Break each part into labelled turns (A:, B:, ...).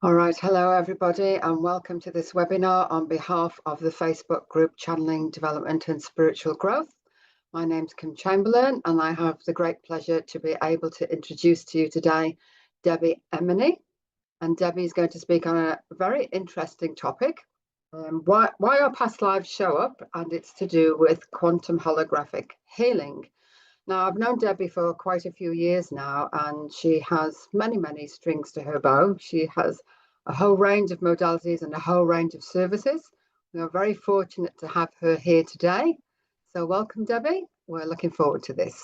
A: All right, hello everybody, and welcome to this webinar on behalf of the Facebook group Channeling Development and Spiritual Growth. My name's Kim Chamberlain, and I have the great pleasure to be able to introduce to you today Debbie Emeny. And Debbie is going to speak on a very interesting topic, why our past lives show up, and it's to do with quantum holographic healing. Now, I've known Debbie for quite a few years now, and she has many strings to her bow. She has a whole range of modalities and a whole range of services. We are very fortunate to have her here today. So welcome, Debbie. We're looking forward to this.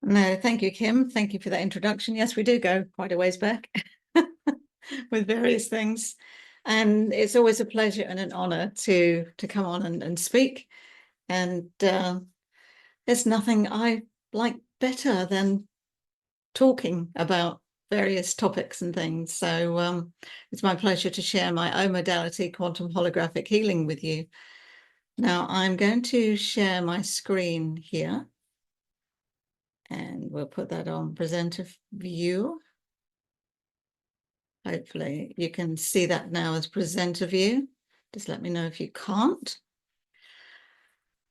B: No, thank you, Kim. Thank you for that introduction. Yes, we do go quite a ways back with various things. And it's always a pleasure and an honor to come on and speak. And there's nothing I like better than talking about various topics and things. So it's my pleasure to share my own modality, quantum holographic healing, with you. Now, I'm going to share my screen here. And we'll put that on presenter view. Hopefully you can see that now as presenter view. Just let me know if you can't.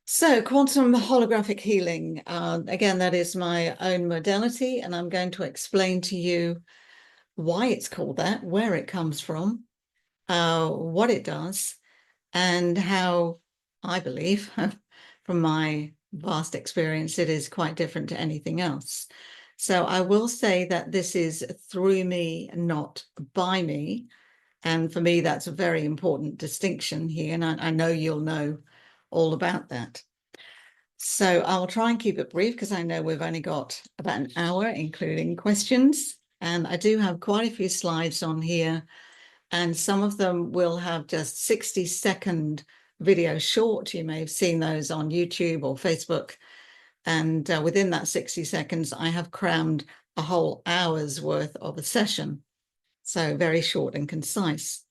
B: So quantum holographic healing, again, that is my own modality, and I'm going to explain to you why it's called that, where it comes from, what it does, and how I believe, from my vast experience, it is quite different to anything else. So I will say that this is through me, not by me. And for me, that's a very important distinction here. And I know you'll know all about that. So I'll try and keep it brief because I know we've only got about an hour, including questions. And I do have quite a few slides on here. And some of them will have just 60-second video short. You may have seen those on YouTube or Facebook. And within that 60 seconds, I have crammed a whole hour's worth of a session. So very short and concise.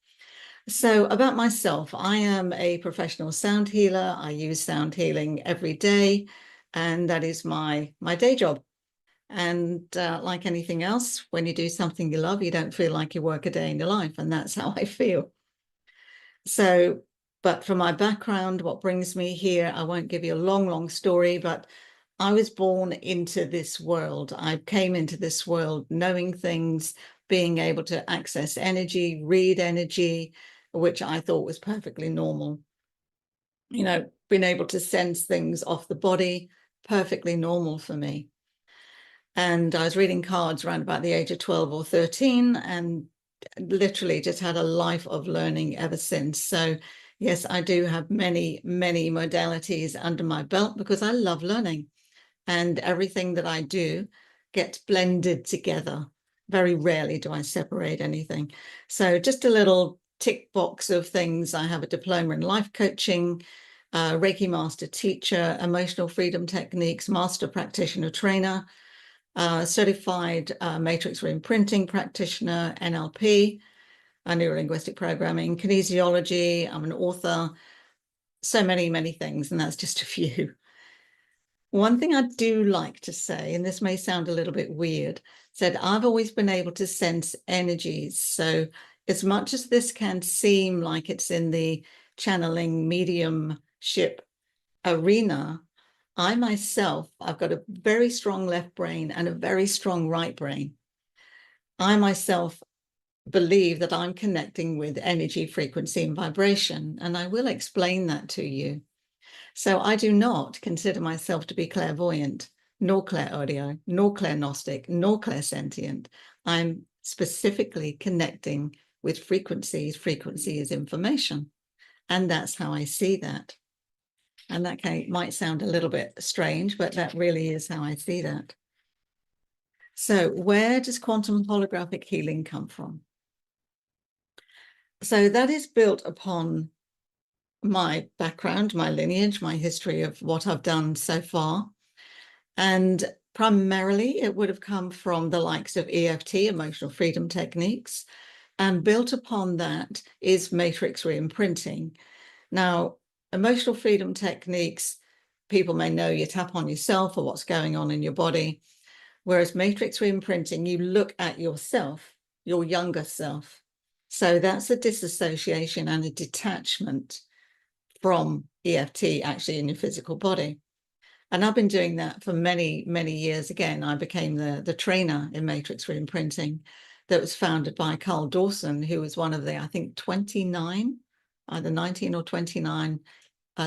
B: So about myself, I am a professional sound healer. I use sound healing every day, and that is my day job. And like anything else, when you do something you love, you don't feel like you work a day in your life. And that's how I feel. So, but for my background, what brings me here, I won't give you a long story, but I was born into this world. I came into this world knowing things, being able to access energy, read energy, which I thought was perfectly normal. You know, being able to sense things off the body, perfectly normal for me. And I was reading cards around about the age of 12 or 13, and literally just had a life of learning ever since. So yes, I do have many modalities under my belt because I love learning, and everything that I do gets blended together. Very rarely do I separate anything. So just a little tick box of things. I have a diploma in life coaching, Reiki master teacher, emotional freedom techniques, master practitioner trainer, certified matrix reimprinting practitioner, NLP, neurolinguistic programming, kinesiology. I'm an author, so many things, and that's just a few. One thing I do like to say, and this may sound a little bit weird, said I've always been able to sense energies. So as much as this can seem like it's in the channeling mediumship arena, I myself, I've got a very strong left brain and a very strong right brain. I myself believe that I'm connecting with energy, frequency, and vibration, and I will explain that to you. So I do not consider myself to be clairvoyant, nor clairaudio, nor clairgnostic, nor clairsentient. I'm specifically connecting with frequencies. Frequency is information, and that's how I see that. And that might sound a little bit strange, but that really is how I see that. So where does quantum holographic healing come from? So that is built upon my background, my lineage, my history of what I've done so far. And primarily it would have come from the likes of EFT, emotional freedom techniques, and built upon that is matrix reimprinting. Now, emotional freedom techniques, people may know you tap on yourself or what's going on in your body, whereas matrix reimprinting, you look at yourself your younger self. So that's a disassociation and a detachment from EFT actually in your physical body. And I've been doing that for many, many years. Again, I became the trainer in matrix reimprinting that was founded by Carl Dawson, who was one of the, I think, 29, either 19 or 29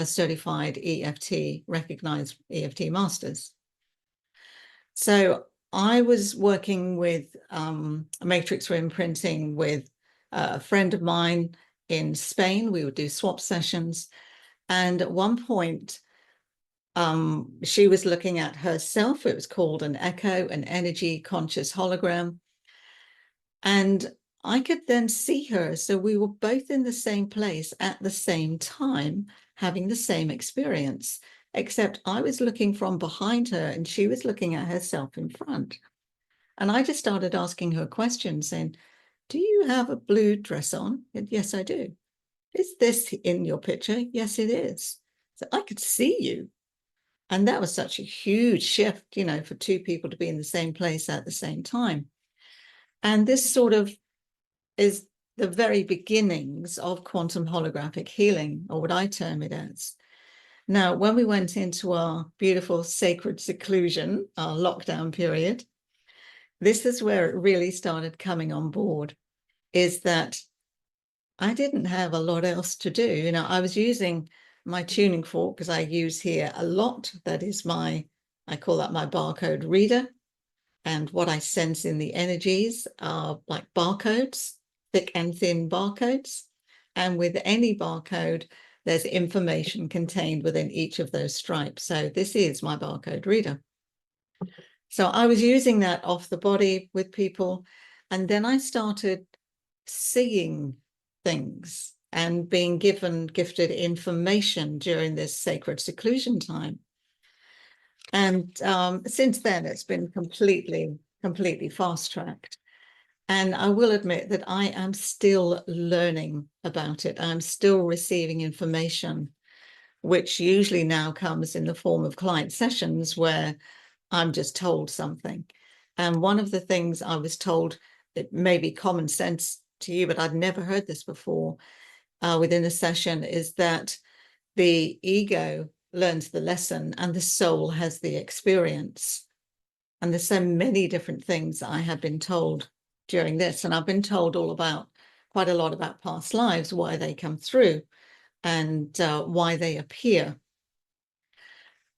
B: certified EFT, recognized EFT masters. So I was working with matrix reimprinting with a friend of mine in Spain. We would do swap sessions. And at one point, she was looking at herself. It was called an echo, an energy conscious hologram. And I could then see her. So we were both in the same place at the same time, having the same experience, except I was looking from behind her and she was looking at herself in front. And I just started asking her questions saying, do you have a blue dress on? And, yes, I do. Is this in your picture? Yes, it is. So I could see you. And that was such a huge shift, you know, for two people to be in the same place at the same time. And this sort of is the very beginnings of quantum holographic healing, or what I term it as. Now, when we went into our beautiful sacred seclusion, our lockdown period, this is where it really started coming on board, is that I didn't have a lot else to do. You know, I was using my tuning fork, because I use here a lot. That is I call that my barcode reader. And what I sense in the energies are like barcodes, thick and thin barcodes. And with any barcode, there's information contained within each of those stripes. So this is my barcode reader. So I was using that off the body with people. And then I started seeing things and being gifted information during this sacred seclusion time. And since then, it's been completely fast-tracked. And I will admit that I am still learning about it. I'm still receiving information, which usually now comes in the form of client sessions where I'm just told something. And one of the things I was told, that may be common sense to you, but I'd never heard this before within a session, is that the ego learns the lesson and the soul has the experience. And there's so many different things I have been told during this. And I've been told quite a lot about past lives, why they come through and why they appear.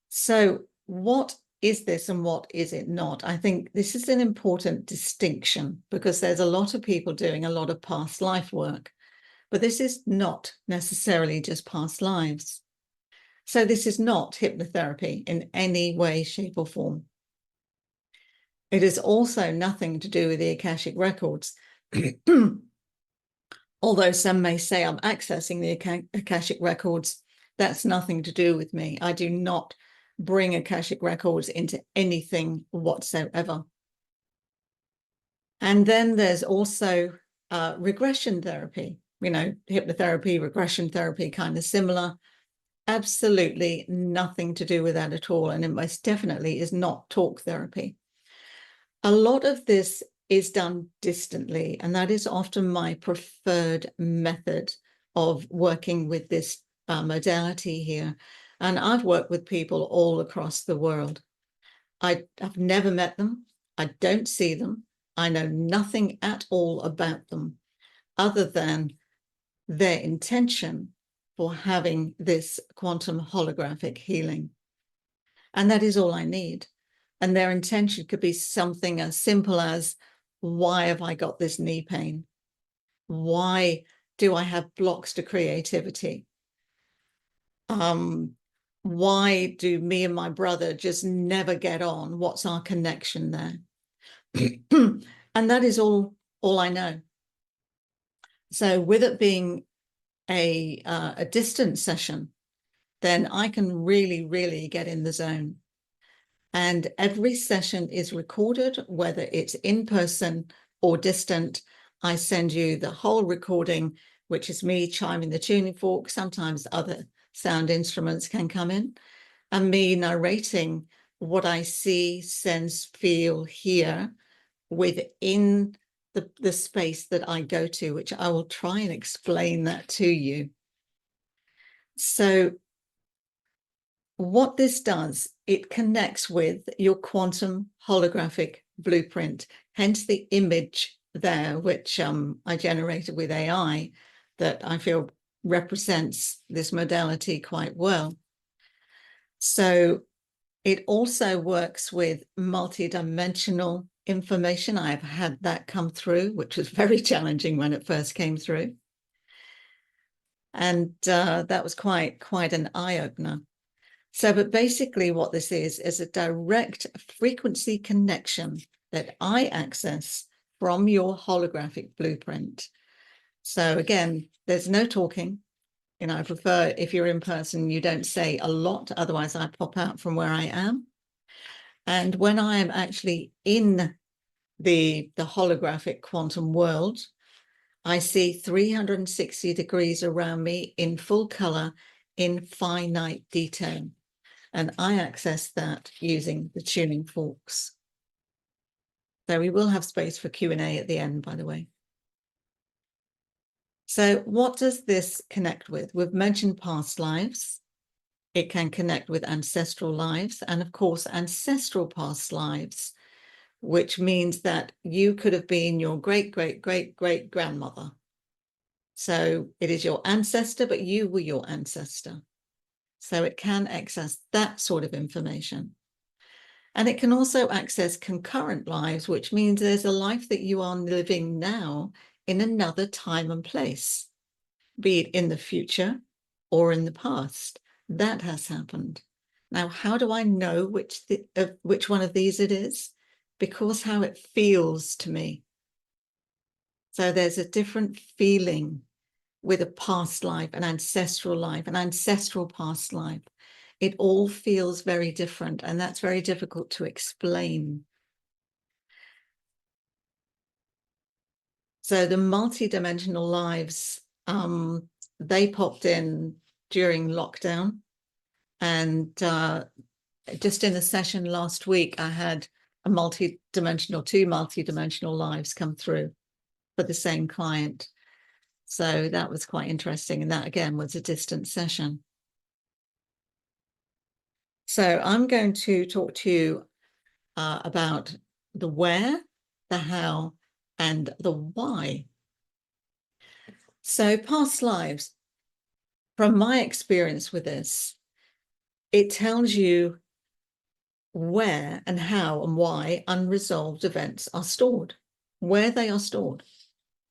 B: So what is this and what is it not? I think this is an important distinction, because there's a lot of people doing a lot of past life work, but this is not necessarily just past lives. So this is not hypnotherapy in any way, shape, or form. It is also nothing to do with the Akashic records. Although some may say I'm accessing the Akashic records, that's nothing to do with me. I do not bring Akashic records into anything whatsoever. And then there's also regression therapy. You know, hypnotherapy, regression therapy, kind of similar. Absolutely nothing to do with that at all. And it most definitely is not talk therapy. A lot of this is done distantly, and that is often my preferred method of working with this modality here. And I've worked with people all across the world. I've never met them. I don't see them. I know nothing at all about them other than their intention for having this quantum holographic healing. And that is all I need. And their intention could be something as simple as, why have I got this knee pain? Why do I have blocks to creativity? Why do me and my brother just never get on? What's our connection there? And that is all I know. So with it being a distance session, then I can really get in the zone. And every session is recorded, whether it's in person or distant. I send you the whole recording, which is me chiming the tuning fork. Sometimes other sound instruments can come in, and me narrating what I see, sense, feel, hear within the space that I go to, which I will try and explain that to you. So what this does, it connects with your quantum holographic blueprint, hence the image there, which I generated with AI, that I feel represents this modality quite well. So it also works with multidimensional information. I've had that come through, which was very challenging when it first came through. And that was quite an eye-opener. So, but basically what this is a direct frequency connection that I access from your holographic blueprint. So again, there's no talking. You know, I prefer if you're in person, you don't say a lot, otherwise I pop out from where I am. And when I am actually in the holographic quantum world, I see 360 degrees around me in full color, in finite detail. And I access that using the tuning forks. So we will have space for Q&A at the end, by the way. So what does this connect with? We've mentioned past lives. It can connect with ancestral lives, and of course, ancestral past lives, which means that you could have been your great-great-great-great-grandmother. So it is your ancestor, but you were your ancestor. So it can access that sort of information. And it can also access concurrent lives, which means there's a life that you are living now in another time and place, be it in the future or in the past. That has happened. Now, how do I know which one of these it is? Because how it feels to me. So there's a different feeling with a past life, an ancestral past life. It all feels very different, and that's very difficult to explain. So the multidimensional lives, they popped in during lockdown, and just in a session last week, I had two multidimensional lives come through for the same client. So that was quite interesting, and that again was a distant session. So I'm going to talk to you about the where, the how, and the why. So past lives, from my experience with this, it tells you where and how and why unresolved events are stored, where they are stored.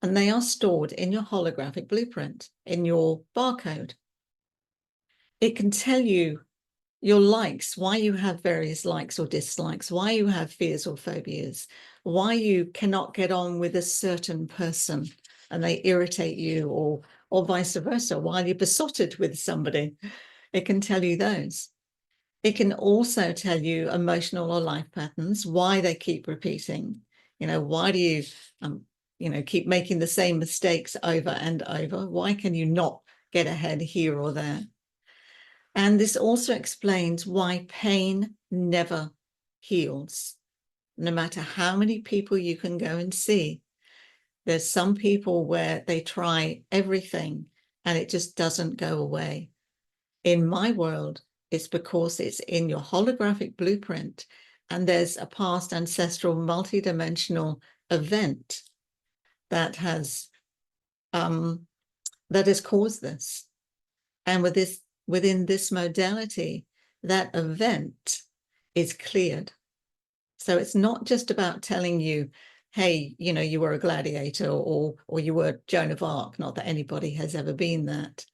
B: And they are stored in your holographic blueprint, in your barcode. It can tell you your likes, why you have various likes or dislikes, why you have fears or phobias, why you cannot get on with a certain person and they irritate you, or vice versa, while you're besotted with somebody. It can tell you those. It can also tell you emotional or life patterns, why they keep repeating. You know, why do you, keep making the same mistakes over and over? Why can you not get ahead here or there? And this also explains why pain never heals, no matter how many people you can go and see. There's some people where they try everything and it just doesn't go away. In my world, it's because it's in your holographic blueprint and there's a past ancestral multidimensional event that has caused this. And within this modality, that event is cleared. So it's not just about telling you, hey, you were a gladiator or you were Joan of Arc, not that anybody has ever been that.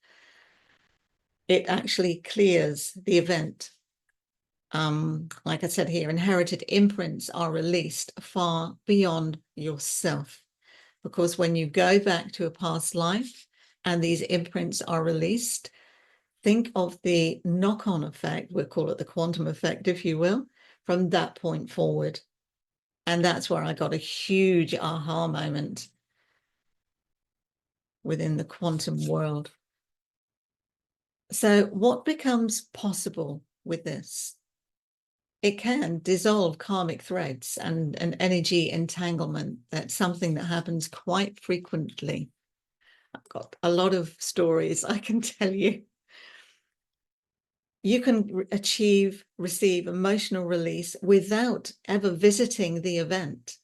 B: It actually clears the event. Like I said here, inherited imprints are released far beyond yourself, because when you go back to a past life and these imprints are released, think of the knock-on effect, we'll call it the quantum effect, if you will, from that point forward. And that's where I got a huge aha moment within the quantum world. So what becomes possible with this? it can dissolve karmic threads and an energy entanglement. That's something that happens quite frequently. I've got a lot of stories I can tell you. You can receive emotional release without ever visiting the event.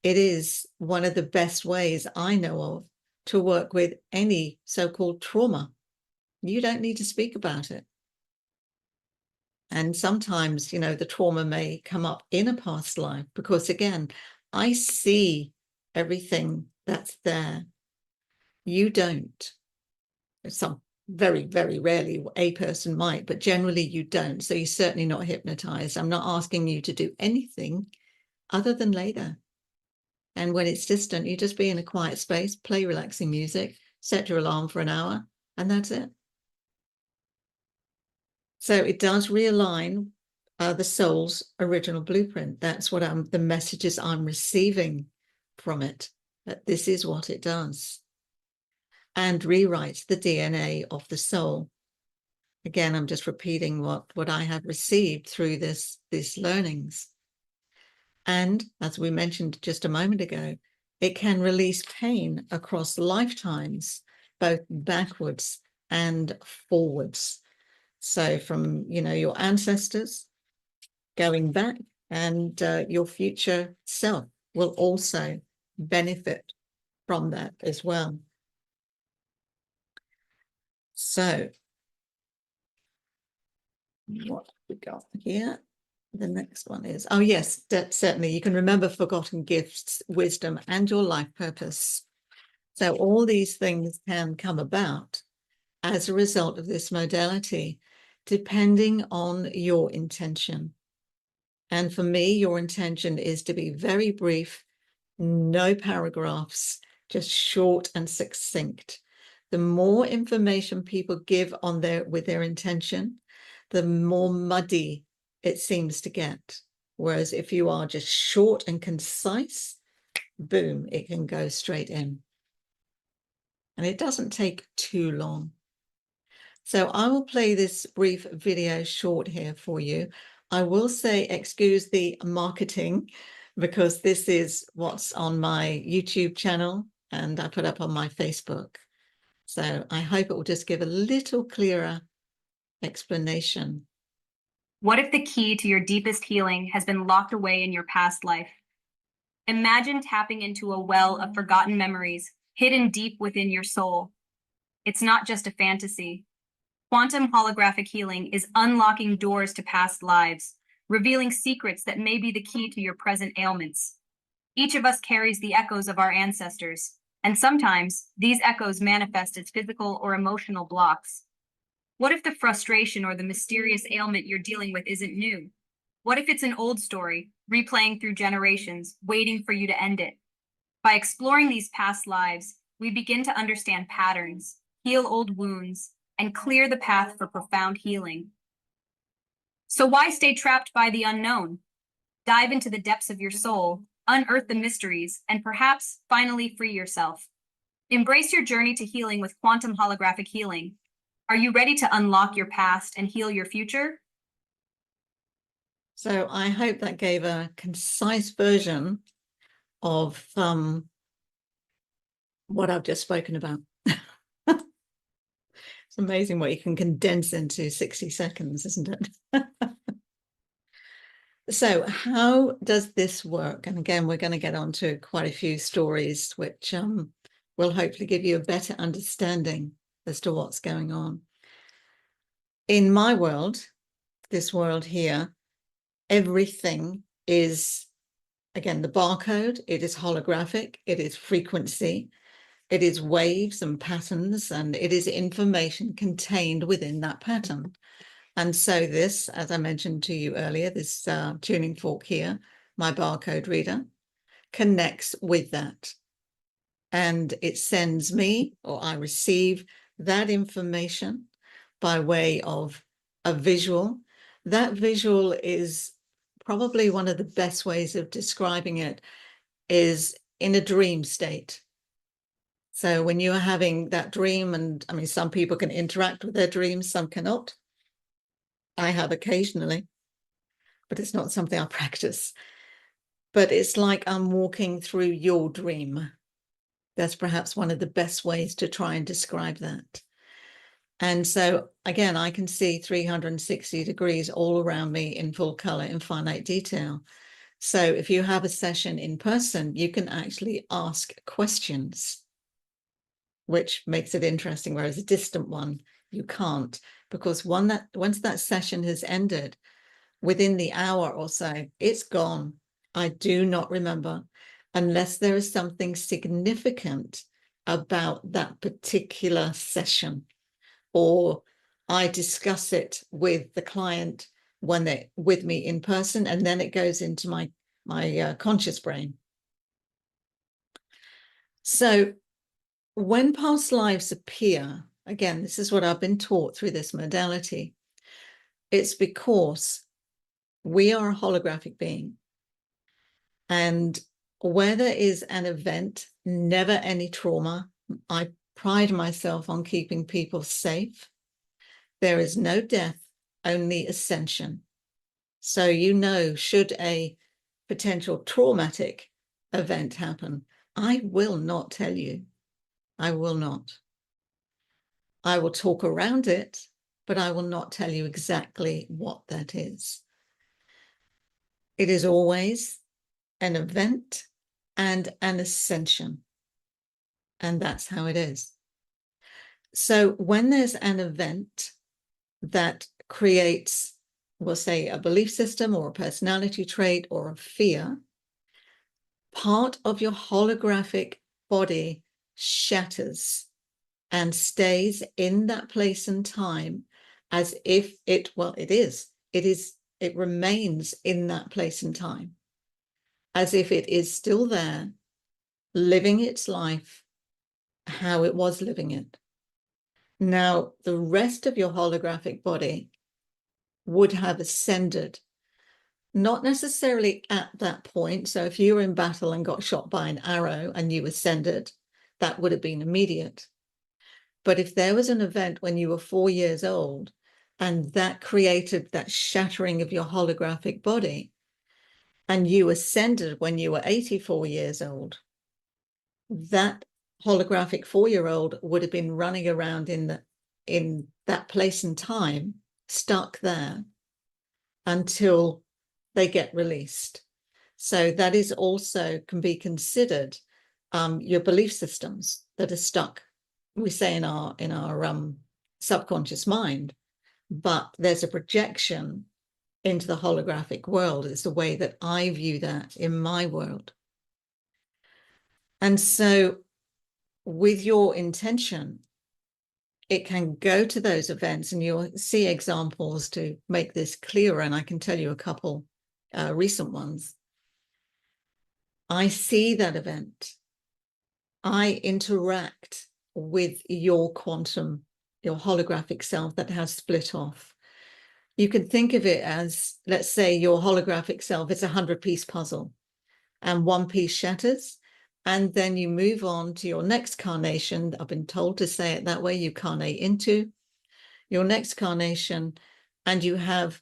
B: It is one of the best ways I know of to work with any so-called trauma. You don't need to speak about it. And sometimes, you know, the trauma may come up in a past life because, again, I see everything that's there. You don't. Some very, very rarely a person might, but generally you don't. So you're certainly not hypnotized. I'm not asking you to do anything other than lay there. And when it's distant, you just be in a quiet space, play relaxing music, set your alarm for an hour, and that's it. So it does realign the soul's original blueprint. That's what the messages I'm receiving from it, that this is what it does. And rewrites the DNA of the soul. Again, I'm just repeating what I have received through these learnings. And as we mentioned just a moment ago, it can release pain across lifetimes, both backwards and forwards. So from, you know, your ancestors going back, and your future self will also benefit from that as well. So what we got here? The next one is, oh yes, certainly you can remember forgotten gifts, wisdom, and your life purpose. So all these things can come about as a result of this modality, depending on your intention. And for me, your intention is to be very brief, no paragraphs, just short and succinct. The more information people give on with their intention, the more muddy it seems to get. Whereas if you are just short and concise, boom, it can go straight in. And it doesn't take too long. So I will play this brief video short here for you. I will say, excuse the marketing, because this is what's on my YouTube channel and I put up on my Facebook. So I hope it will just give a little clearer explanation.
C: What if the key to your deepest healing has been locked away in your past life? Imagine tapping into a well of forgotten memories hidden deep within your soul. It's not just a fantasy. Quantum holographic healing is unlocking doors to past lives, revealing secrets that may be the key to your present ailments. Each of us carries the echoes of our ancestors, and sometimes these echoes manifest as physical or emotional blocks. What if the frustration or the mysterious ailment you're dealing with isn't new? What if it's an old story, replaying through generations, waiting for you to end it? By exploring these past lives, we begin to understand patterns, heal old wounds, and clear the path for profound healing. So why stay trapped by the unknown? Dive into the depths of your soul, unearth the mysteries, and perhaps finally free yourself. Embrace your journey to healing with Quantum Holographic Healing. Are you ready to unlock your past and heal your future?
B: So I hope that gave a concise version of what I've just spoken about. It's amazing what you can condense into 60 seconds, isn't it? So how does this work? And again, we're going to get on to quite a few stories, which will hopefully give you a better understanding as to what's going on. In my world, this world here, everything is, again, the barcode, it is holographic, it is frequency, it is waves and patterns, and it is information contained within that pattern. And so this, as I mentioned to you earlier, this tuning fork here, my barcode reader, connects with that. And it sends me, or I receive that information by way of a visual. That visual is probably one of the best ways of describing it, is in a dream state. So when you're having that dream, and I mean, some people can interact with their dreams, some cannot. I have occasionally, but it's not something I practice. But it's like I'm walking through your dream. That's perhaps one of the best ways to try and describe that. And so, again, I can see 360 degrees all around me in full color, in finite detail. So if you have a session in person, you can actually ask questions, which makes it interesting, whereas a distant one, you can't, because once that session has ended, within the hour or so, it's gone. I do not remember, unless there is something significant about that particular session, or I discuss it with the client when they're with me in person, and then it goes into my conscious brain. So when past lives appear, again, this is what I've been taught through this modality, it's because we are a holographic being. And where there is an event, never any trauma, I pride myself on keeping people safe. There is no death, only ascension. So, you know, should a potential traumatic event happen, I will not tell you. I will not. I will talk around it, but I will not tell you exactly what that is. It is always an event and an ascension. And that's how it is. So when there's an event that creates, we'll say, a belief system or a personality trait or a fear, part of your holographic body shatters and stays in that place and time as if it remains in that place and time, as if it is still there, living its life how it was living it. Now, the rest of your holographic body would have ascended, not necessarily at that point. So if you were in battle and got shot by an arrow and you ascended, that would have been immediate. But if there was an event when you were 4 years old and that created that shattering of your holographic body, and you ascended when you were 84 years old, that holographic 4-year-old would have been running around in that place and time, stuck there until they get released. So that is also can be considered your belief systems that are stuck, we say, in our subconscious mind, but there's a projection into the holographic world. It's the way that I view that in my world. And so with your intention, it can go to those events, and you'll see examples to make this clearer. And I can tell you a couple recent ones. I see that event. I interact with your quantum, your holographic self that has split off. You can think of it as, let's say your holographic self is a 100-piece puzzle, and one piece shatters. And then you move on to your next carnation. I've been told to say it that way. You carnate into your next carnation, and you have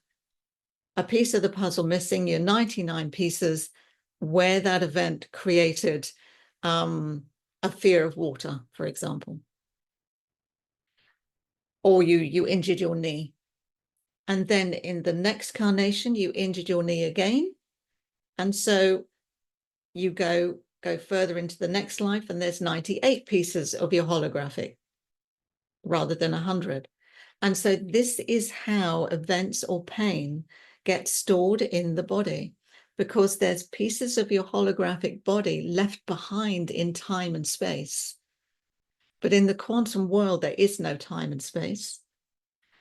B: a piece of the puzzle missing, your 99 pieces, where that event created a fear of water, for example. Or you injured your knee. And then in the next carnation, you injured your knee again. And so you go further into the next life, and there's 98 pieces of your holographic rather than 100. And so this is how events or pain get stored in the body, because there's pieces of your holographic body left behind in time and space. But in the quantum world, there is no time and space.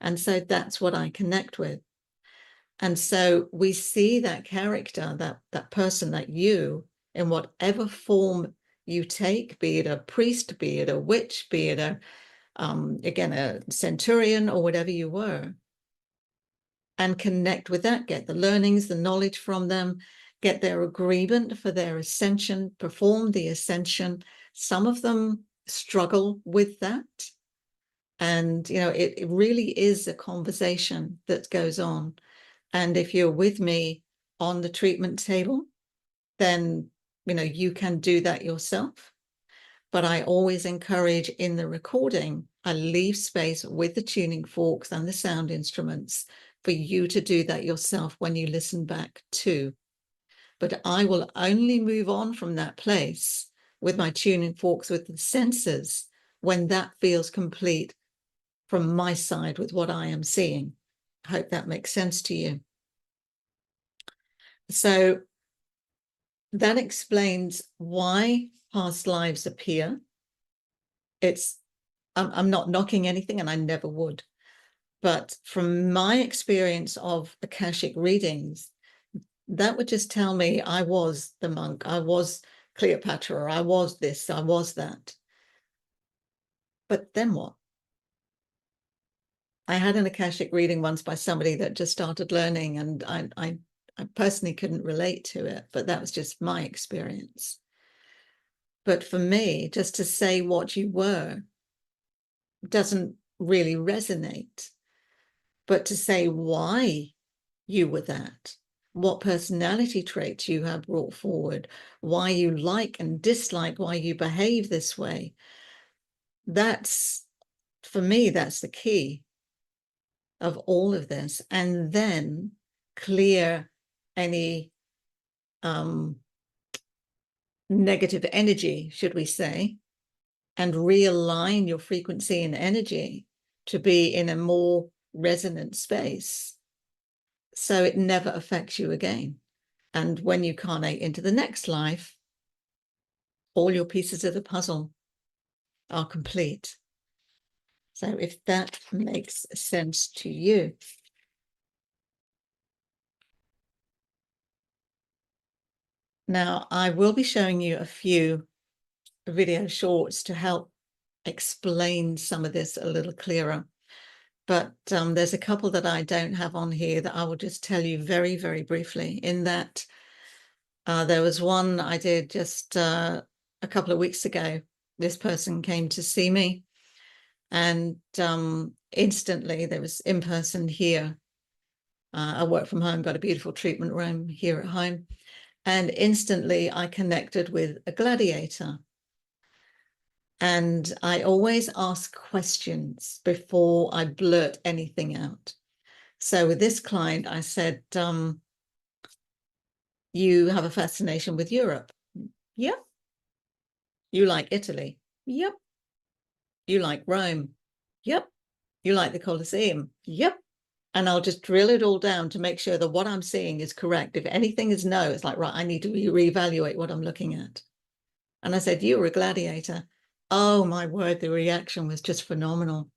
B: And so that's what I connect with. And so we see that character, that person, that you, in whatever form you take, be it a priest, be it a witch, be it again, a centurion or whatever you were, and connect with that, get the learnings, the knowledge from them, get their agreement for their ascension, perform the ascension. Some of them struggle with that. And, you know, it really is a conversation that goes on. And if you're with me on the treatment table, then, you can do that yourself. But I always encourage in the recording, I leave space with the tuning forks and the sound instruments for you to do that yourself when you listen back too. But I will only move on from that place with my tuning forks, with the sensors, when that feels complete from my side with what I am seeing. I hope that makes sense to you. So that explains why past lives appear. I'm not knocking anything, and I never would. But from my experience of Akashic readings, that would just tell me I was the monk, I was Cleopatra, or I was this, I was that. But then what? I had an Akashic reading once by somebody that just started learning, and I personally couldn't relate to it, but that was just my experience. But for me, just to say what you were doesn't really resonate. But to say why you were that, what personality traits you have brought forward, why you like and dislike, why you behave this way, that's, for me, that's the key of all of this. And then clear any negative energy, should we say, and realign your frequency and energy to be in a more resonant space, so it never affects you again. And when you carnate into the next life, all your pieces of the puzzle are complete. So if that makes sense to you. Now, I will be showing you a few video shorts to help explain some of this a little clearer. But there's a couple that I don't have on here that I will just tell you very, very briefly, in that there was one I did just a couple of weeks ago. This person came to see me, and instantly there was in person here. I work from home, got a beautiful treatment room here at home. And instantly I connected with a gladiator. And I always ask questions before I blurt anything out. So with this client, I said, you have a fascination with Europe. Yep. You like Italy. Yep. You like Rome. Yep. You like the Colosseum. Yep. And I'll just drill it all down to make sure that what I'm seeing is correct. If anything is no, it's like, right, I need to reevaluate what I'm looking at. And I said, you were a gladiator. Oh, my word, the reaction was just phenomenal.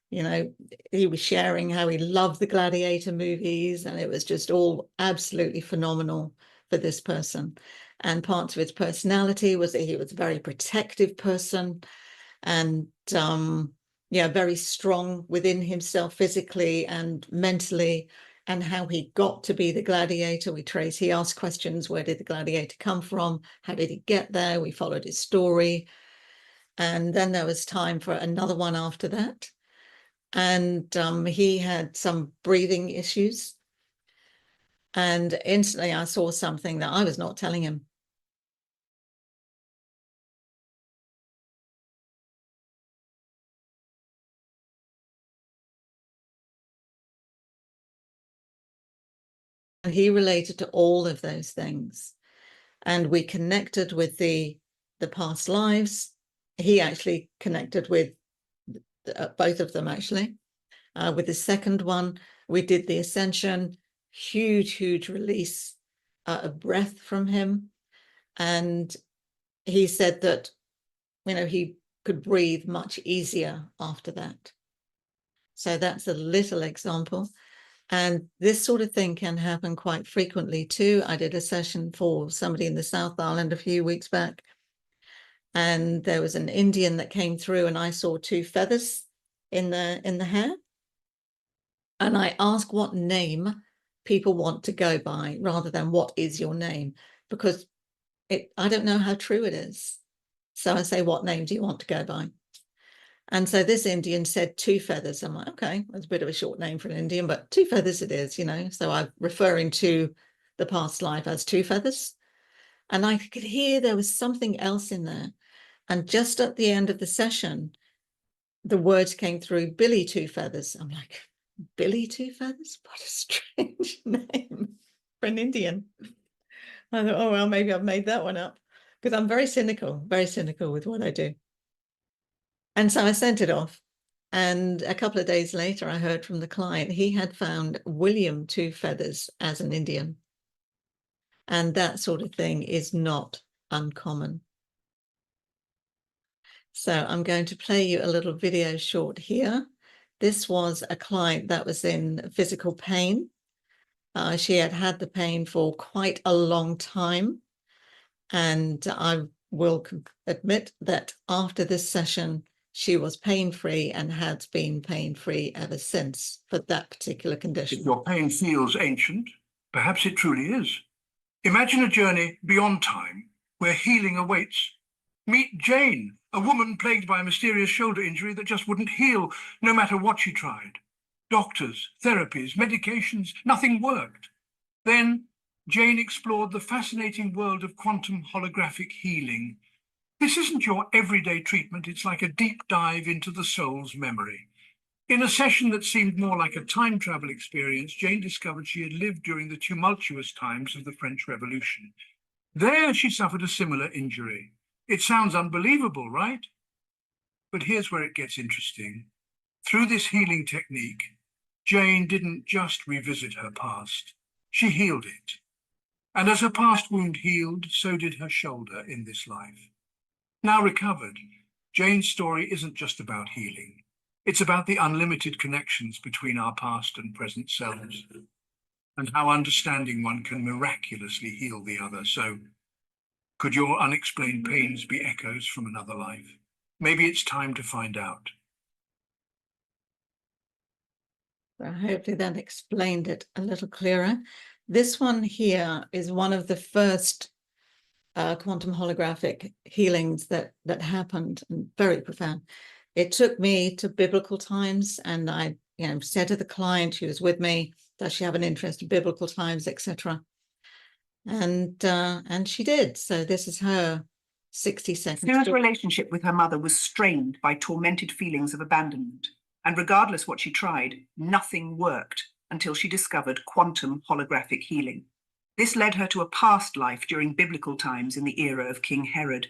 B: He was sharing how he loved the gladiator movies, and it was just all absolutely phenomenal for this person. And parts of his personality was that he was a very protective person, and very strong within himself physically and mentally. And how he got to be the gladiator, he asked questions: where did the gladiator come from? How did he get there? We followed his story. And then there was time for another one after that. And he had some breathing issues. And instantly I saw something that I was not telling him. And he related to all of those things. And we connected with the past lives. He actually connected with both of them, actually. With the second one, we did the ascension, huge release of breath from him. And he said that, he could breathe much easier after that. So that's a little example. And this sort of thing can happen quite frequently too. I did a session for somebody in the South Island a few weeks back, and there was an Indian that came through, and I saw 2 feathers in the hair. And I ask what name people want to go by rather than what is your name, because I don't know how true it is. So I say, what name do you want to go by? And so this Indian said 2 feathers. I'm like, okay, that's a bit of a short name for an Indian, but 2 feathers it is, you know. So I'm referring to the past life as 2 feathers. And I could hear there was something else in there. And just at the end of the session, the words came through, Billy 2 feathers. I'm like, Billy 2 feathers? What a strange name for an Indian. I thought, oh, well, maybe I've made that one up, because I'm very cynical with what I do. And so I sent it off. And a couple of days later, I heard from the client, he had found William 2 feathers as an Indian. And that sort of thing is not uncommon. So I'm going to play you a little video short here. This was a client that was in physical pain. She had had the pain for quite a long time. And I will admit that after this session, she was pain-free and had been pain-free ever since for that particular condition.
D: If your pain feels ancient, perhaps it truly is. Imagine a journey beyond time where healing awaits. Meet Jane, a woman plagued by a mysterious shoulder injury that just wouldn't heal, no matter what she tried. Doctors, therapies, medications, nothing worked. Then Jane explored the fascinating world of quantum holographic healing. This isn't your everyday treatment, it's like a deep dive into the soul's memory. In a session that seemed more like a time travel experience, Jane discovered she had lived during the tumultuous times of the French Revolution. There she suffered a similar injury. It sounds unbelievable, right? But here's where it gets interesting. Through this healing technique, Jane didn't just revisit her past, she healed it. And as her past wound healed, so did her shoulder in this life. Now recovered, Jane's story isn't just about healing. It's about the unlimited connections between our past and present selves, and how understanding one can miraculously heal the other. So, could your unexplained pains be echoes from another life? Maybe it's time to find out.
B: So hopefully that explained it a little clearer. This one here is one of the first quantum holographic healings that happened, and very profound. It took me to biblical times, and I said to the client who was with me, does she have an interest in biblical times, etc. And she did. So this is her 60 seconds.
E: Sue's relationship with her mother was strained by tormented feelings of abandonment. And regardless what she tried, nothing worked until she discovered quantum holographic healing. This led her to a past life during biblical times in the era of King Herod.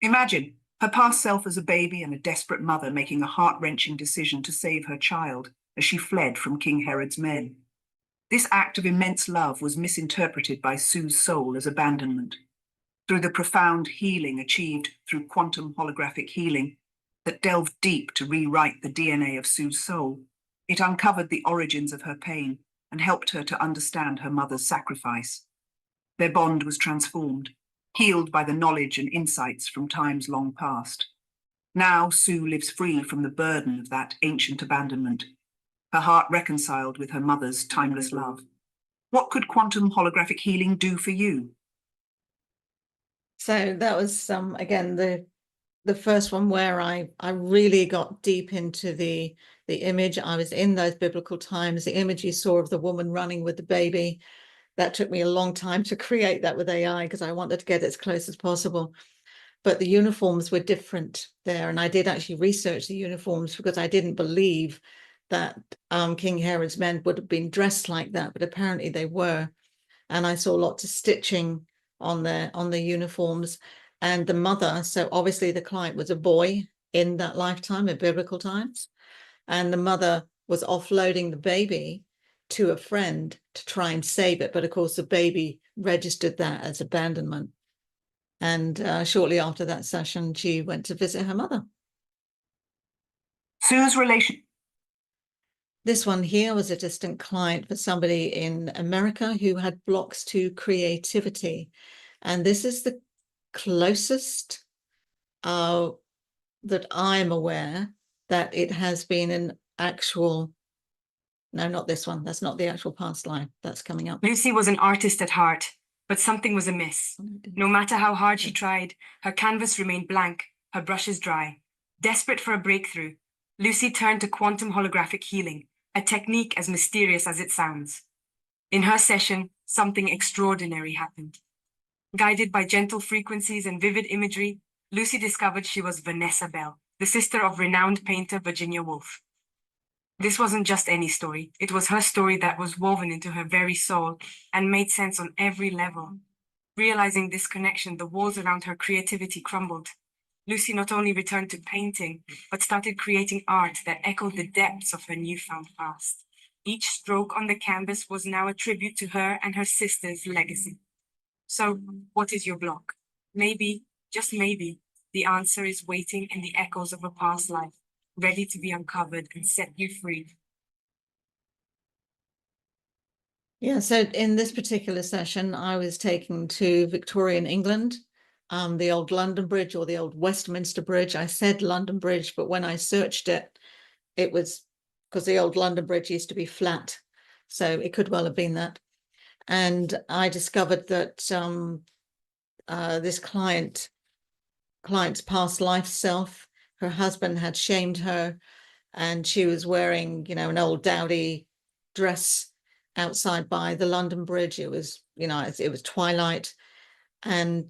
E: Imagine her past self as a baby and a desperate mother making a heart-wrenching decision to save her child as she fled from King Herod's men. This act of immense love was misinterpreted by Sue's soul as abandonment. Through the profound healing achieved through quantum holographic healing that delved deep to rewrite the DNA of Sue's soul, it uncovered the origins of her pain and helped her to understand her mother's sacrifice. Their bond was transformed, healed by the knowledge and insights from times long past. Now Sue lives free from the burden of that ancient abandonment, her heart reconciled with her mother's timeless love. What could quantum holographic healing do for you?
B: So that was again the first one where I really got deep into the image. I was in those biblical times. The image you saw of the woman running with the baby, that took me a long time to create that with AI because I wanted to get as close as possible. But the uniforms were different there, and I did actually research the uniforms because I didn't believe that King Herod's men would have been dressed like that, but apparently they were. And I saw lots of stitching on the uniforms. And the mother, so obviously the client was a boy in that lifetime, in biblical times, and the mother was offloading the baby to a friend to try and save it. But of course, the baby registered that as abandonment. And shortly after that session, she went to visit her mother.
E: Sue's relation.
B: This one here was a distant client for somebody in America who had blocks to creativity. And this is the closest that I'm aware that it has been an actual, no, not this one. That's not the actual past life. That's coming up.
F: Lucy was an artist at heart, but something was amiss. No matter how hard she tried, her canvas remained blank, her brushes dry. Desperate for a breakthrough, Lucy turned to quantum holographic healing, a technique as mysterious as it sounds. In her session, something extraordinary happened. Guided by gentle frequencies and vivid imagery, Lucy discovered she was Vanessa Bell, the sister of renowned painter Virginia Woolf. This wasn't just any story. It was her story that was woven into her very soul and made sense on every level. Realizing this connection, the walls around her creativity crumbled. Lucy not only returned to painting, but started creating art that echoed the depths of her newfound past. Each stroke on the canvas was now a tribute to her and her sister's legacy. So, what is your block? Maybe, just maybe, the answer is waiting in the echoes of a past life, ready to be uncovered and set you free.
B: Yeah, so in this particular session, I was taken to Victorian England, the old London Bridge or the old Westminster Bridge. I said London Bridge, but when I searched it, it was because the old London Bridge used to be flat. So it could well have been that. And I discovered that this client's past life self, her husband had shamed her, and she was wearing, an old dowdy dress outside by the London Bridge. It was, it was twilight, and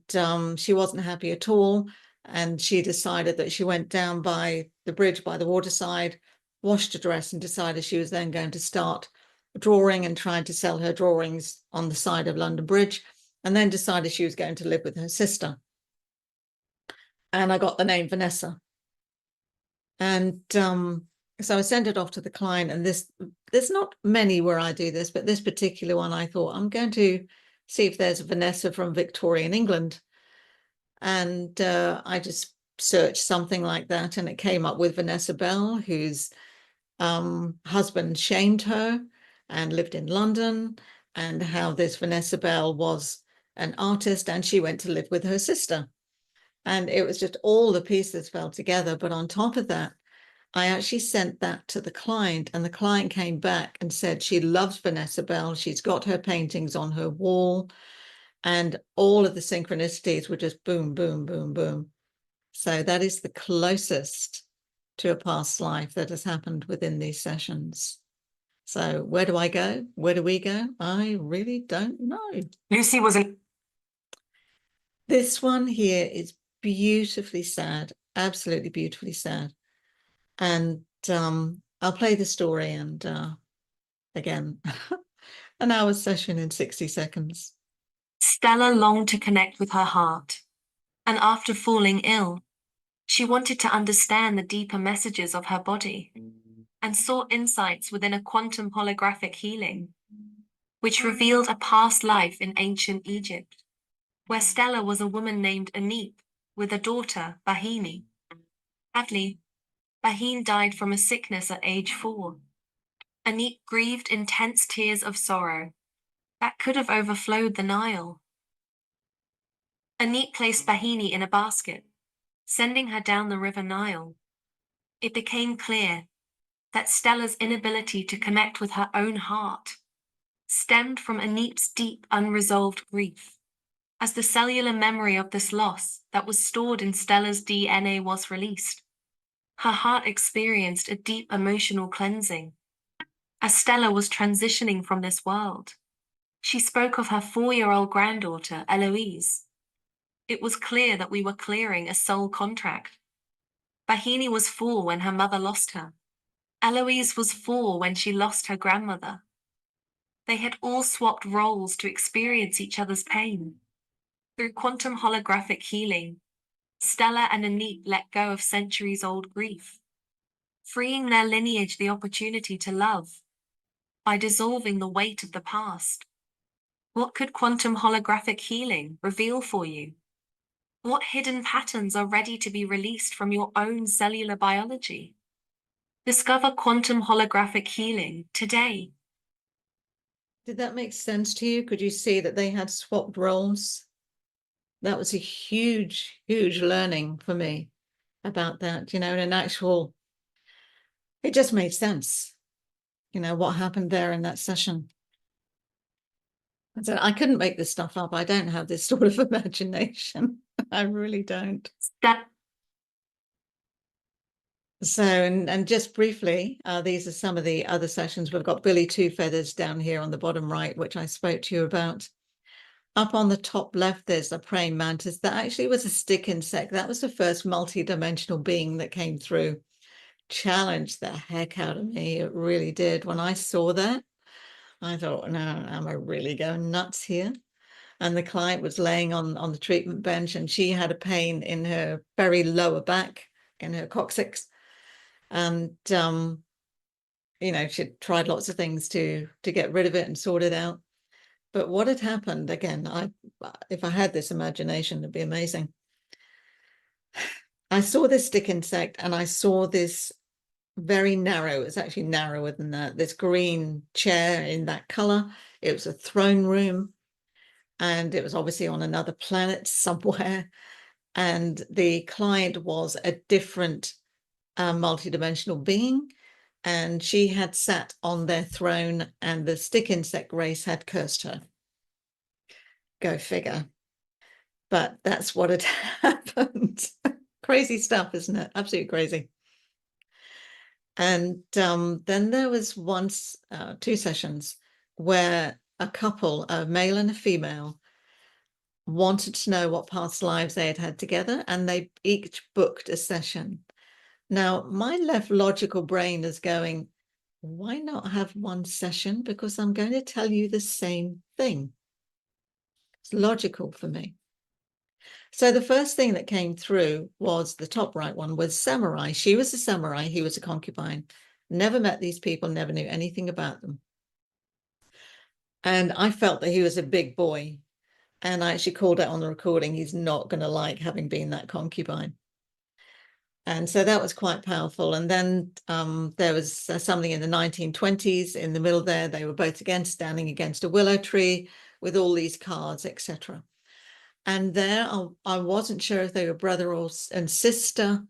B: she wasn't happy at all. And she decided that she went down by the bridge by the waterside, washed her dress, and decided she was then going to start drawing and trying to sell her drawings on the side of London Bridge, and then decided she was going to live with her sister. And I got the name Vanessa. And so I sent it off to the client, and there's not many where I do this, but this particular one, I thought, I'm going to see if there's a Vanessa from Victorian England. And I just searched something like that, and it came up with Vanessa Bell, whose husband shamed her and lived in London, and how this Vanessa Bell was an artist, and she went to live with her sister. And it was just all the pieces fell together. But on top of that, I actually sent that to the client, and the client came back and said she loves Vanessa Bell. She's got her paintings on her wall, and all of the synchronicities were just boom, boom, boom, boom. So that is the closest to a past life that has happened within these sessions. So where do I go? Where do we go? I really don't know.
F: Lucy was an...
B: This one here is beautifully sad, absolutely beautifully sad. And I'll play the story, and again, an hour session in 60 seconds.
G: Stella longed to connect with her heart, and after falling ill, she wanted to understand the deeper messages of her body and sought insights within a quantum holographic healing, which revealed a past life in ancient Egypt, where Stella was a woman named Anip with a daughter, Bahini. Sadly, Bahine died from a sickness at age 4. Anip grieved intense tears of sorrow that could have overflowed the Nile. Anip placed Bahini in a basket, sending her down the river Nile. It became clear that Stella's inability to connect with her own heart stemmed from Anip's deep unresolved grief, as the cellular memory of this loss that was stored in Stella's DNA was released. Her heart experienced a deep emotional cleansing. As Stella was transitioning from this world, she spoke of her 4-year-old granddaughter, Eloise. It was clear that we were clearing a soul contract. Bahini was 4 when her mother lost her. Eloise was 4 when she lost her grandmother. They had all swapped roles to experience each other's pain. Through quantum holographic healing, Stella and Anip let go of centuries-old grief, freeing their lineage the opportunity to love by dissolving the weight of the past. What could quantum holographic healing reveal for you? What hidden patterns are ready to be released from your own cellular biology? Discover quantum holographic healing today.
B: Did that make sense to you? Could you see that they had swapped roles? That was a huge, huge learning for me about that, in an actual, it just made sense, what happened there in that session. So I couldn't make this stuff up. I don't have this sort of imagination. I really don't. So, and just briefly, these are some of the other sessions. We've got Billy Two Feathers down here on the bottom right, which I spoke to you about. Up on the top left, there's a praying mantis. That actually was a stick insect. That was the first multi-dimensional being that came through. Challenged the heck out of me. It really did. When I saw that, I thought, no, am I really going nuts here? And the client was laying on the treatment bench, and she had a pain in her very lower back, in her coccyx. And you know, she'd tried lots of things to get rid of it and sort it out. But what had happened, again, if I had this imagination, it'd be amazing. I saw this stick insect, and I saw this very narrow, it's actually narrower than that, this green chair in that color. It was a throne room, and it was obviously on another planet somewhere. And the client was a different multidimensional being, and she had sat on their throne, and the stick insect race had cursed her. Go figure. But that's what had happened. Crazy stuff, isn't it? Absolutely crazy. And then there was once 2 sessions where a couple, a male and a female, wanted to know what past lives they had had together, and they each booked a session. Now, my left logical brain is going, why not have one session? Because I'm going to tell you the same thing. It's logical for me. So the first thing that came through was the top right one was samurai. She was a samurai. He was a concubine. Never met these people, never knew anything about them. And I felt that he was a big boy. And I actually called out on the recording, he's not going to like having been that concubine. And so that was quite powerful. And then there was something in the 1920s in the middle there. They were both again standing against a willow tree with all these cards, etc. And there I wasn't sure if they were brother and sister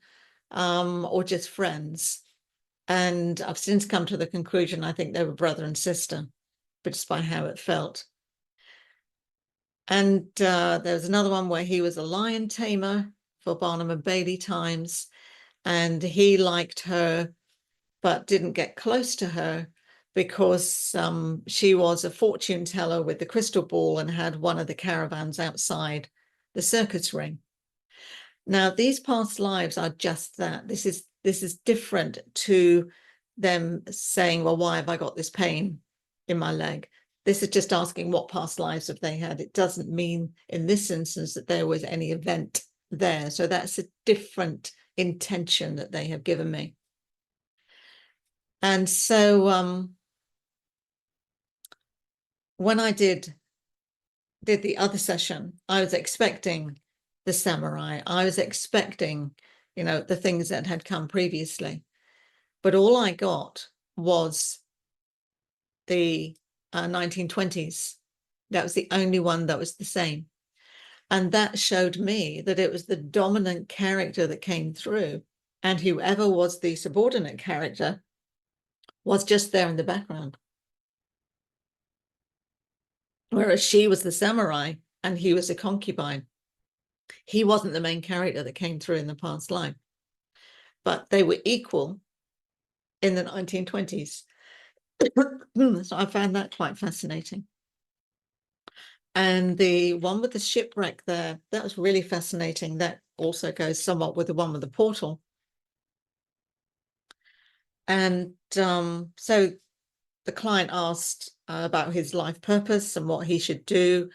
B: or just friends. And I've since come to the conclusion I think they were brother and sister, but just by how it felt. And there was another one where he was a lion tamer for Barnum and Bailey times. And he liked her, but didn't get close to her because she was a fortune teller with the crystal ball and had one of the caravans outside the circus ring. Now, these past lives are just that. This is different to them saying, well, why have I got this pain in my leg? This is just asking what past lives have they had. It doesn't mean in this instance that there was any event there. So that's a different intention that they have given me. And so when I did the other session, I was expecting the samurai. I was expecting, you know, the things that had come previously. But all I got was the 1920s. That was the only one that was the same. And that showed me that it was the dominant character that came through, and whoever was the subordinate character was just there in the background. Whereas she was the samurai and he was a concubine. He wasn't the main character that came through in the past life, but they were equal in the 1920s. So I found that quite fascinating. And the one with the shipwreck there, that was really fascinating. That also goes somewhat with the one with the portal. And so the client asked about his life purpose and what he should do.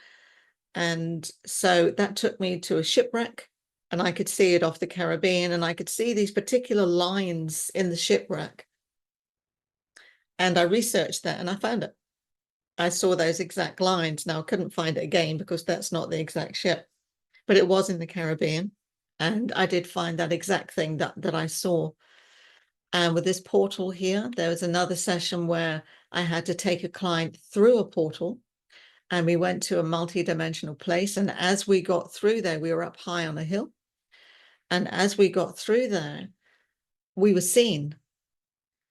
B: And so that took me to a shipwreck, and I could see it off the Caribbean, and I could see these particular lines in the shipwreck. And I researched that and I found it. I saw those exact lines. Now I couldn't find it again because that's not the exact ship, but it was in the Caribbean. And I did find that exact thing that I saw. And with this portal here, there was another session where I had to take a client through a portal, and we went to a multi-dimensional place. And as we got through there, we were up high on a hill. And as we got through there, we were seen.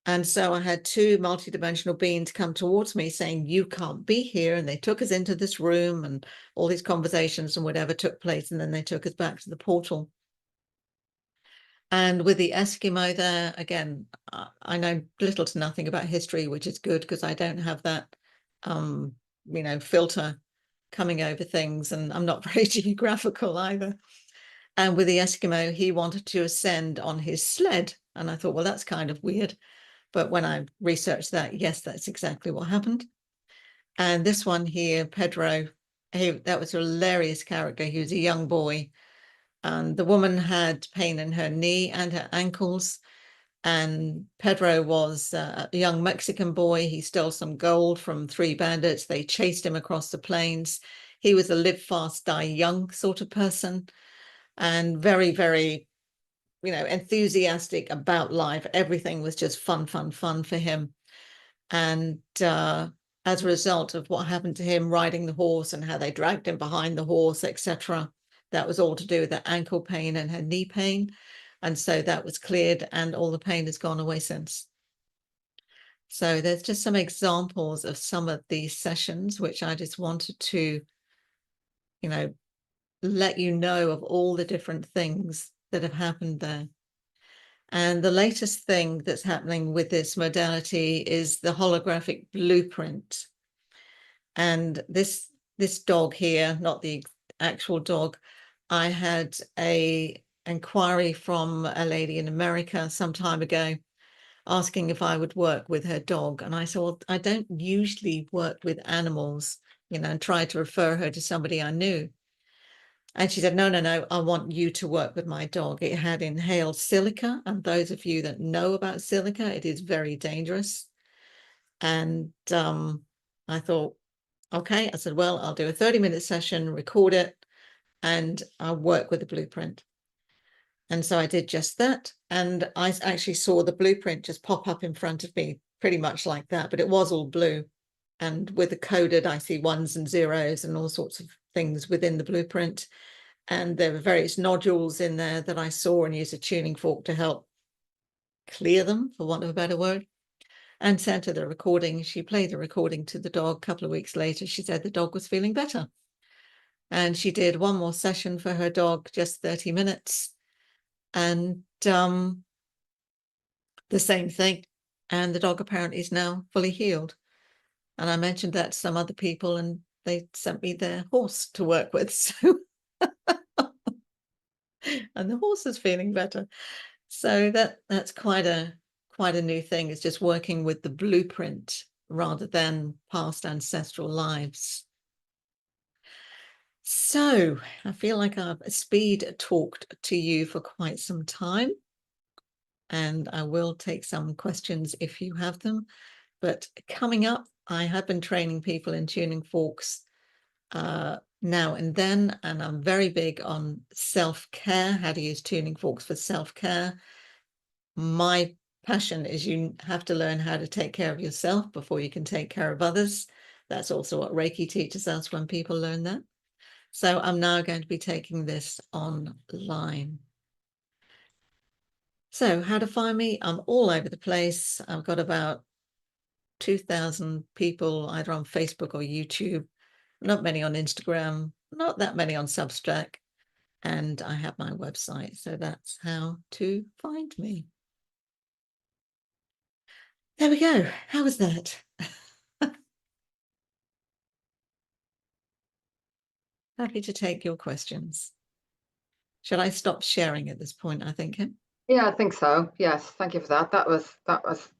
B: And so I had 2 multidimensional beings come towards me saying, you can't be here. And they took us into this room, and all these conversations and whatever took place. And then they took us back to the portal. And with the Eskimo there, again, I know little to nothing about history, which is good because I don't have that, filter coming over things, and I'm not very geographical either. And with the Eskimo, he wanted to ascend on his sled. And I thought, well, that's kind of weird. But when I researched that, yes, that's exactly what happened. And this one here, Pedro, that was a hilarious character. He was a young boy. And the woman had pain in her knee and her ankles. And Pedro was a young Mexican boy. He stole some gold from 3 bandits. They chased him across the plains. He was a live fast, die young sort of person, and very, very, enthusiastic about life. Everything was just fun, fun, fun for him. And as a result of what happened to him riding the horse and how they dragged him behind the horse, etc., that was all to do with the ankle pain and her knee pain. And so that was cleared, and all the pain has gone away since. So there's just some examples of some of these sessions, which I just wanted to, let you know of all the different things that have happened there. And the latest thing that's happening with this modality is the holographic blueprint. And this dog here, not the actual dog, I had a inquiry from a lady in America some time ago asking if I would work with her dog. And I said, well, I don't usually work with animals, and tried to refer her to somebody I knew. And she said, no, I want you to work with my dog. It had inhaled silica. And those of you that know about silica, it is very dangerous. And I thought, okay. I said, well, I'll do a 30-minute session, record it, and I'll work with the blueprint. And so I did just that. And I actually saw the blueprint just pop up in front of me, pretty much like that, but it was all blue. And with the coded, I see 1s and 0s and all sorts of things within the blueprint. And there were various nodules in there that I saw and used a tuning fork to help clear them, for want of a better word, and sent her the recording. She played the recording to the dog. A couple of weeks later, she said the dog was feeling better. And she did one more session for her dog, just 30 minutes. And the same thing. And the dog apparently is now fully healed. And I mentioned that to some other people, and they sent me their horse to work with. So and the horse is feeling better. So that's quite a new thing. It's just working with the blueprint rather than past ancestral lives. So I feel like I've speed talked to you for quite some time, and I will take some questions if you have them. But coming up, I have been training people in tuning forks now and then, and I'm very big on self-care, how to use tuning forks for self-care. My passion is you have to learn how to take care of yourself before you can take care of others. That's also what Reiki teaches us when people learn that. So I'm now going to be taking this online. So how to find me? I'm all over the place. I've got about 2,000 people either on Facebook or YouTube, not many on Instagram, not that many on Substack, and I have my website. So that's how to find me. There we go. How was that? Happy to take your questions. Should I stop sharing at this point, I think?
A: Yeah, I think so. Yes, thank you for that. That was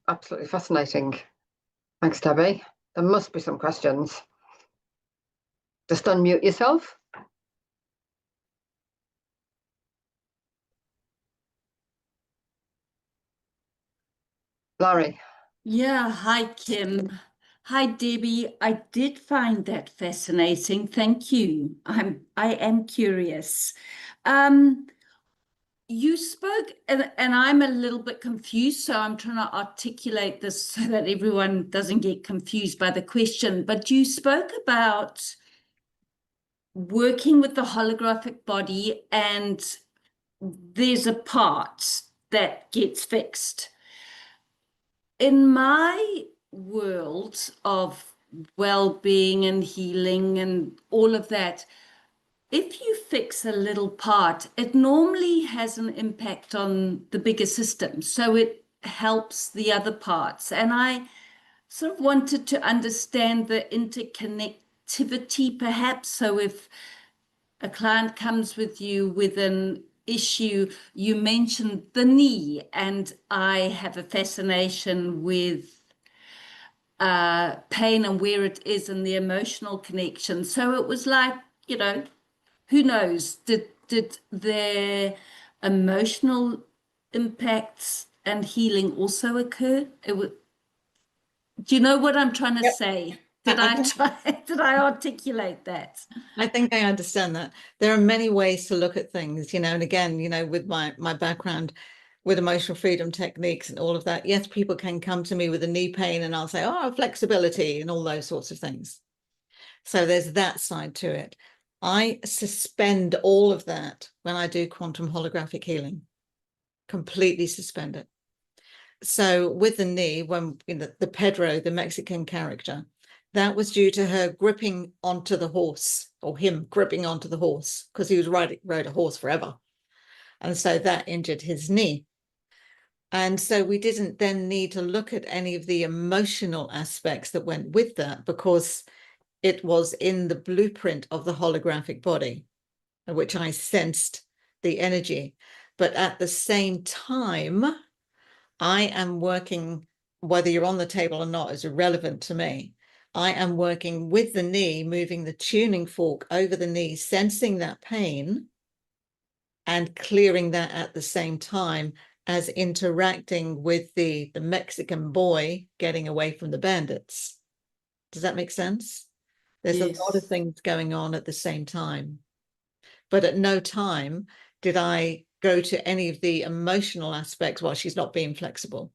A: absolutely fascinating. Thanks, Debbie. There must be some questions. Just unmute yourself. Larry.
H: Yeah, hi, Kim. Hi, Debbie. I did find that fascinating. Thank you. I am curious. You spoke, and I'm a little bit confused, so I'm trying to articulate this so that everyone doesn't get confused by the question. But you spoke about working with the holographic body, and there's a part that gets fixed. In my world of well-being and healing and all of that, if you fix a little part, it normally has an impact on the bigger system. So it helps the other parts. And I sort of wanted to understand the interconnectivity, perhaps. So if a client comes with you with an issue, you mentioned the knee, and I have a fascination with pain and where it is and the emotional connection. So it was like, you know, who knows? Did their emotional impacts and healing also occur? Do you know what I'm trying to say? Did I articulate that?
B: I think I understand that. There are many ways to look at things, you know, and again, you know, with my background with emotional freedom techniques and all of that, yes, people can come to me with a knee pain and I'll say, oh, flexibility and all those sorts of things. So there's that side to it. I suspend all of that when I do quantum holographic healing, completely suspend it. So with the knee, when the Pedro, the Mexican character, that was due to her gripping onto the horse, or him gripping onto the horse, because he was rode a horse forever. And so that injured his knee. And so we didn't then need to look at any of the emotional aspects that went with that, because it was in the blueprint of the holographic body, which I sensed the energy. But at the same time, I am working, whether you're on the table or not is irrelevant to me. I am working with the knee, moving the tuning fork over the knee, sensing that pain and clearing that at the same time as interacting with the Mexican boy getting away from the bandits. Does that make sense? There's a lot of things going on at the same time. But at no time did I go to any of the emotional aspects while she's not being flexible.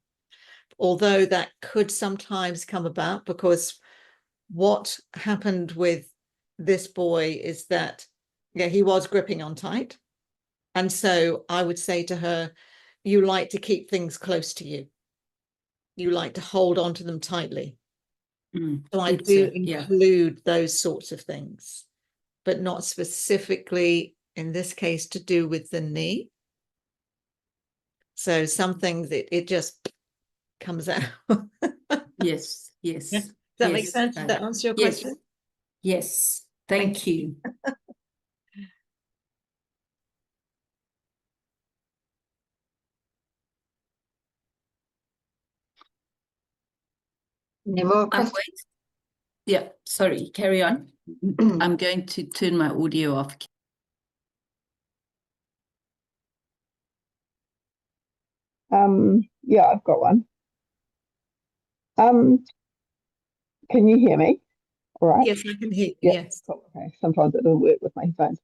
B: Although that could sometimes come about, because what happened with this boy is that, yeah, he was gripping on tight. And so I would say to her, you like to keep things close to you. You like to hold on to them tightly. So I do include those sorts of things, but not specifically in this case to do with the knee. So some things it just comes out.
H: Yes.
B: Does that make sense? Does that answer your question?
H: Yes. Thank you.
A: Any more questions?
H: Yeah, sorry, carry on. I'm going to turn my audio off.
I: Yeah, I've got one. Can you hear me? All right.
B: Yes, I can hear you.
I: Yeah,
B: Yes.
I: cool. Okay. Sometimes it doesn't work with my headphones.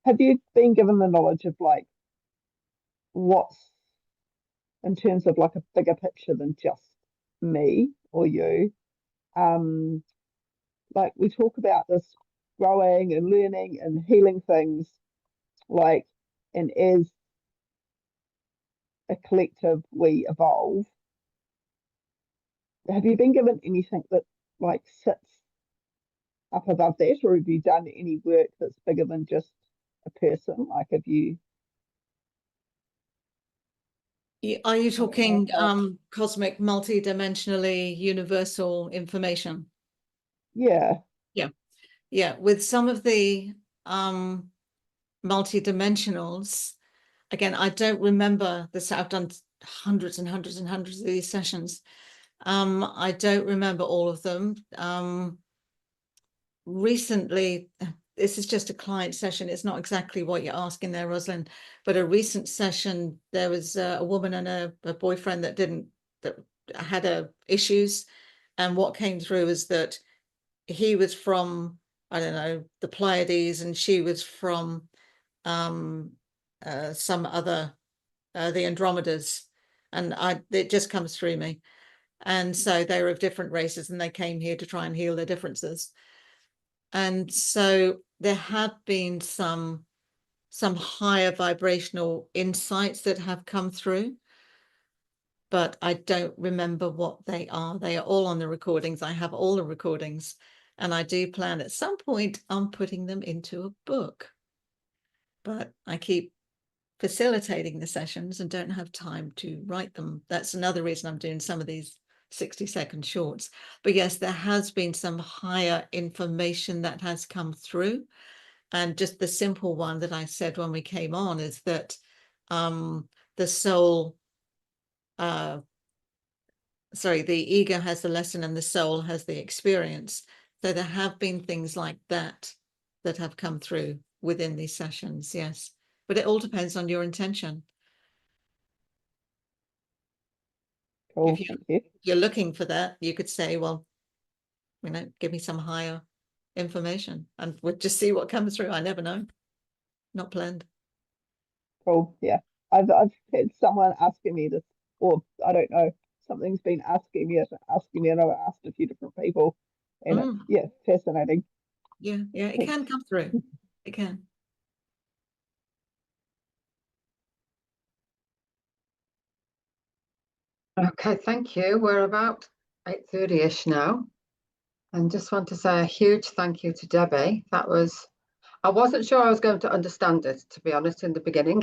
I: Have you been given the knowledge of like what's in terms of like a bigger picture than just me or you? Like we talk about this growing and learning and healing things, like, and as a collective we evolve. Have you been given anything that like sits up above that, or have you done any work that's bigger than just a person? Like, have you?
B: Are you talking cosmic, multidimensionally universal information?
I: Yeah.
B: Yeah. With some of the multidimensionals, again, I don't remember this. I've done hundreds and hundreds and hundreds of these sessions. I don't remember all of them. Recently, this is just a client session. It's not exactly what you're asking there, Rosalind, but a recent session, there was a woman and a boyfriend that had issues. And what came through is that he was from, I don't know, the Pleiades, and she was from some other, the Andromedas. And it just comes through me. And so they were of different races and they came here to try and heal their differences. And so there have been some higher vibrational insights that have come through. but I don't remember what they are. They are all on the recordings. I have all the recordings, and I do plan at some point on putting them into a book. But I keep facilitating the sessions and don't have time to write them. That's another reason I'm doing some of these 60-second shorts. But yes, there has been some higher information that has come through. And just the simple one that I said when we came on is that the soul, the ego has the lesson and the soul has the experience. So there have been things like that that have come through within these sessions, yes. But it all depends on your intention.
I: Cool,
B: If
I: thank you.
B: you're looking for that, you could say, well, give me some higher information, and we'll just see what comes through. I never know. Not planned.
I: Cool, yeah. I've had someone asking me this, or I don't know, something's been asking me, and I've asked a few different people, and it's, yeah, fascinating.
B: Yeah, it can come through. It can.
A: Okay, thank you. We're about 8:30-ish now. And just want to say a huge thank you to Debbie. I wasn't sure I was going to understand it, to be honest, in the beginning.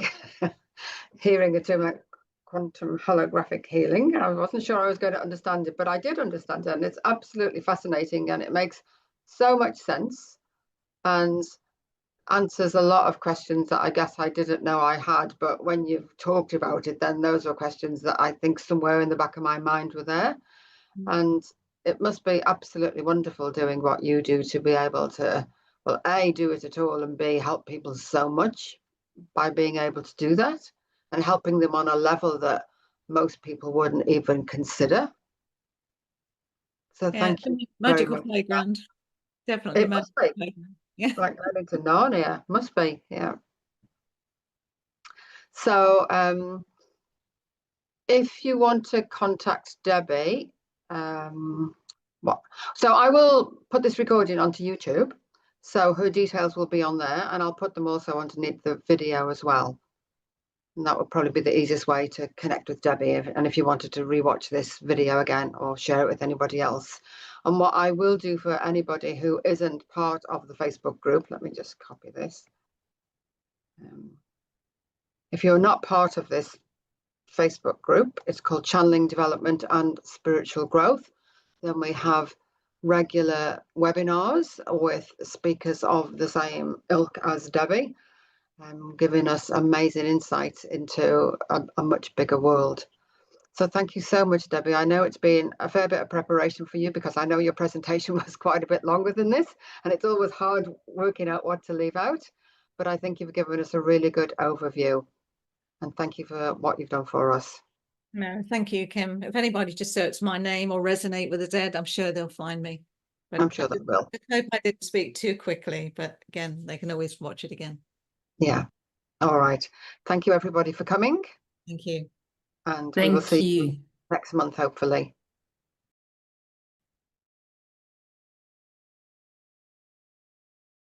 A: Hearing the term like quantum holographic healing, I wasn't sure I was going to understand it, but I did understand it, and it's absolutely fascinating, and it makes so much sense and answers a lot of questions that I guess I didn't know I had. But when you've talked about it, then those were questions that I think somewhere in the back of my mind were there. And it must be absolutely wonderful doing what you do, to be able to, well, A, do it at all, and B, help people so much by being able to do that and helping them on a level that most people wouldn't even consider. So thank you.
B: Magical playground. Definitely.
A: It must be.
B: Playground. Yeah.
A: Like going into Narnia. Must be, yeah. So if you want to contact Debbie, so I will put this recording onto YouTube, so her details will be on there, and I'll put them also underneath the video as well. And that would probably be the easiest way to connect with Debbie, and if you wanted to rewatch this video again or share it with anybody else. And what I will do for anybody who isn't part of the Facebook group, let me just copy this. If you're not part of this Facebook group, it's called Channeling Development and Spiritual Growth. Then we have regular webinars with speakers of the same ilk as Debbie, giving us amazing insights into a much bigger world. So thank you so much, Debbie. I know it's been a fair bit of preparation for you, because I know your presentation was quite a bit longer than this, and it's always hard working out what to leave out, but I think you've given us a really good overview. And thank you for what you've done for us.
B: No, thank you, Kim. If anybody just searches my name or resonate with a Z, I'm sure they'll find me. But
A: I'm sure they will.
B: I hope I didn't speak too quickly, but again, they can always watch it again.
A: Yeah. All right. Thank you, everybody, for coming.
B: Thank you.
A: And we will see
H: you
A: you next month, hopefully.